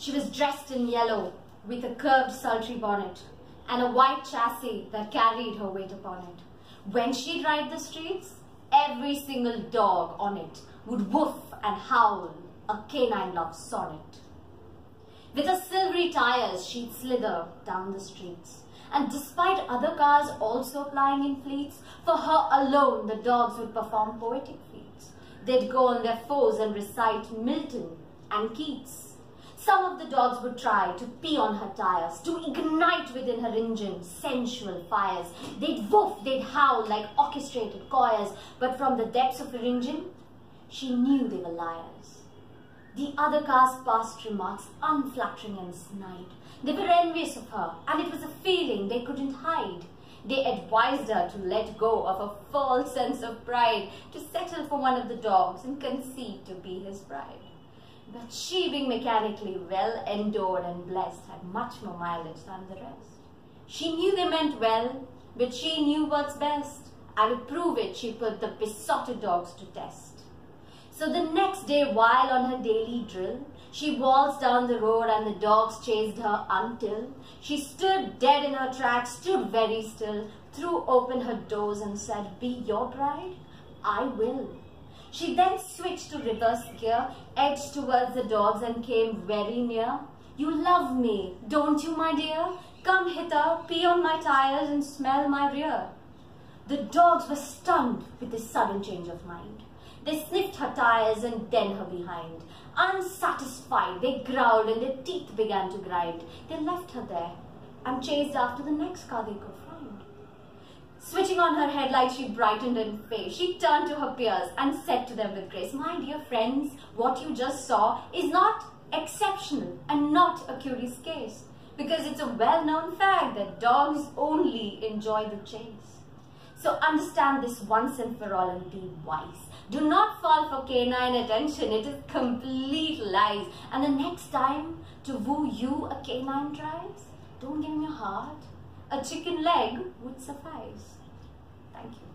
She was dressed in yellow with a curved sultry bonnet and a white chassis that carried her weight upon it. When she'd ride the streets, every single dog on it would woof and howl a canine love sonnet. With her silvery tires, she'd slither down the streets. And despite other cars also plying in fleets, for her alone the dogs would perform poetic feats. They'd go on their foes and recite Milton and Keats. Some of the dogs would try to pee on her tires, to ignite within her engine sensual fires. They'd woof, they'd howl like orchestrated choirs, but from the depths of her engine, she knew they were liars. The other cars passed remarks unflattering and snide. They were envious of her, and it was a feeling they couldn't hide. They advised her to let go of a false sense of pride, to settle for one of the dogs and concede to be his bride. But she, being mechanically well endowed and blessed, had much more mileage than the rest. She knew they meant well, but she knew what's best, and to prove it, she put the besotted dogs to test. So the next day, while on her daily drill, she waltzed down the road and the dogs chased her until she stood dead in her tracks, stood very still, threw open her doors and said, "Be your bride? I will." She then switched to reverse gear, edged towards the dogs and came very near. "You love me, don't you, my dear? Come hither, pee on my tires and smell my rear." The dogs were stunned with this sudden change of mind. They sniffed her tires and then her behind. Unsatisfied, they growled and their teeth began to grind. They left her there and chased after the next car they could find. Switching on her headlights, she brightened in face. She turned to her peers and said to them with grace, "My dear friends, what you just saw is not exceptional and not a curious case, because it's a well-known fact that dogs only enjoy the chase. So understand this once and for all and be wise. Do not fall for canine attention. It is complete lies. And the next time to woo you a canine tries, don't give him your heart. A chicken leg would suffice." Thank you.